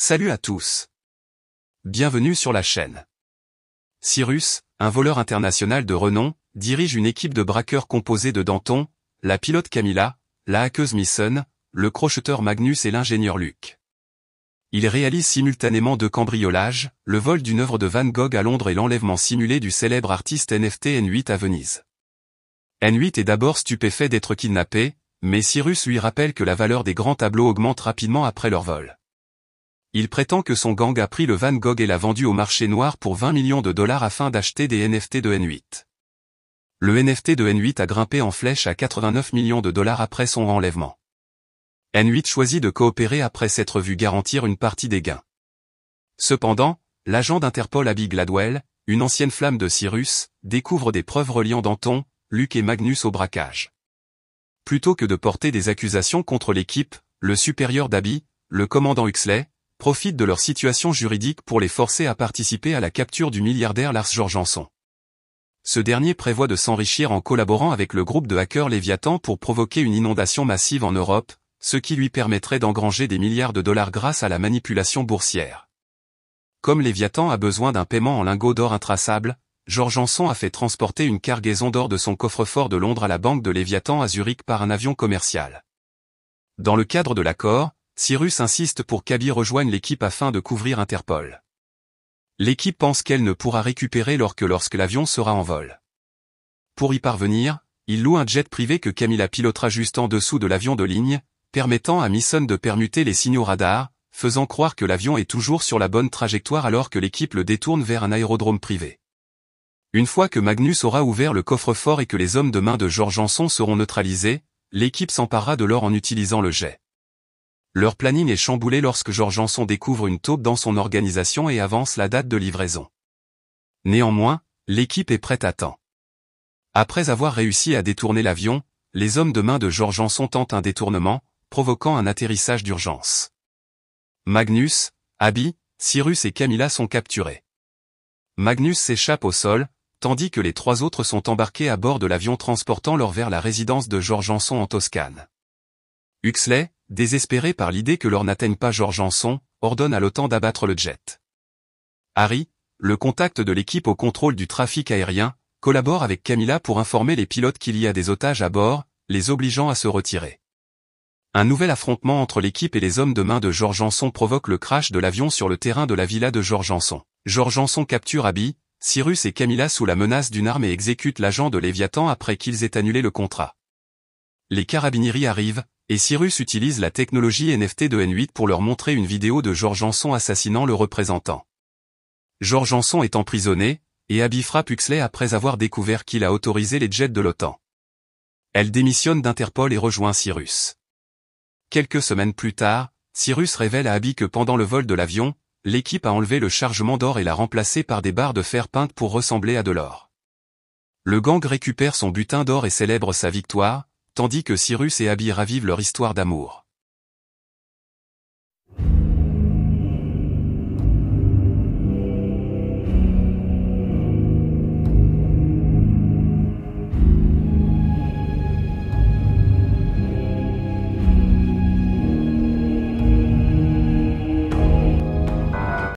Salut à tous. Bienvenue sur la chaîne. Cyrus, un voleur international de renom, dirige une équipe de braqueurs composée de Danton, la pilote Camilla, la hackeuse Misson, le crocheteur Magnus et l'ingénieur Luc. Il réalise simultanément 2 cambriolages, le vol d'une œuvre de Van Gogh à Londres et l'enlèvement simulé du célèbre artiste NFT N8 à Venise. N8 est d'abord stupéfait d'être kidnappé, mais Cyrus lui rappelle que la valeur des grands tableaux augmente rapidement après leur vol. Il prétend que son gang a pris le Van Gogh et l'a vendu au marché noir pour 20 millions de dollars afin d'acheter des NFT de N8. Le NFT de N8 a grimpé en flèche à 89 millions de dollars après son enlèvement. N8 choisit de coopérer après s'être vu garantir une partie des gains. Cependant, l'agent d'Interpol Abby Gladwell, une ancienne flamme de Cyrus, découvre des preuves reliant Danton, Luc et Magnus au braquage. Plutôt que de porter des accusations contre l'équipe, le supérieur d'Abby, le commandant Huxley, profite de leur situation juridique pour les forcer à participer à la capture du milliardaire Lars Jorgenson. Ce dernier prévoit de s'enrichir en collaborant avec le groupe de hackers Léviathan pour provoquer une inondation massive en Europe, ce qui lui permettrait d'engranger des milliards de dollars grâce à la manipulation boursière. Comme Léviathan a besoin d'un paiement en lingots d'or intraçables, Jorgenson a fait transporter une cargaison d'or de son coffre-fort de Londres à la banque de Léviathan à Zurich par un avion commercial. Dans le cadre de l'accord, Cyrus insiste pour qu'Abby rejoigne l'équipe afin de couvrir Interpol. L'équipe pense qu'elle ne pourra récupérer l'or que lorsque l'avion sera en vol. Pour y parvenir, il loue un jet privé que Camilla pilotera juste en dessous de l'avion de ligne, permettant à Misson de permuter les signaux radars, faisant croire que l'avion est toujours sur la bonne trajectoire alors que l'équipe le détourne vers un aérodrome privé. Une fois que Magnus aura ouvert le coffre-fort et que les hommes de main de Jorgenson seront neutralisés, l'équipe s'emparera de l'or en utilisant le jet. Leur planning est chamboulé lorsque Jorgenson découvre une taupe dans son organisation et avance la date de livraison. Néanmoins, l'équipe est prête à temps. Après avoir réussi à détourner l'avion, les hommes de main de Jorgenson tentent un détournement, provoquant un atterrissage d'urgence. Magnus, Abby, Cyrus et Camilla sont capturés. Magnus s'échappe au sol, tandis que les 3 autres sont embarqués à bord de l'avion transportant l'or vers la résidence de Jorgenson en Toscane. Huxley, désespéré par l'idée que l'or n'atteigne pas Jorgenson, ordonne à l'OTAN d'abattre le jet. Harry, le contact de l'équipe au contrôle du trafic aérien, collabore avec Camilla pour informer les pilotes qu'il y a des otages à bord, les obligeant à se retirer. Un nouvel affrontement entre l'équipe et les hommes de main de Jorgenson provoque le crash de l'avion sur le terrain de la villa de Jorgenson. Jorgenson capture Abby, Cyrus et Camilla sous la menace d'une arme et exécute l'agent de Léviathan après qu'ils aient annulé le contrat. Les carabinieri arrivent, et Cyrus utilise la technologie NFT de N8 pour leur montrer une vidéo de Jorgenson assassinant le représentant. Jorgenson est emprisonné, et Abby frappe Huxley après avoir découvert qu'il a autorisé les jets de l'OTAN. Elle démissionne d'Interpol et rejoint Cyrus. Quelques semaines plus tard, Cyrus révèle à Abby que pendant le vol de l'avion, l'équipe a enlevé le chargement d'or et l'a remplacé par des barres de fer peintes pour ressembler à de l'or. Le gang récupère son butin d'or et célèbre sa victoire, tandis que Cyrus et Abby ravivent leur histoire d'amour.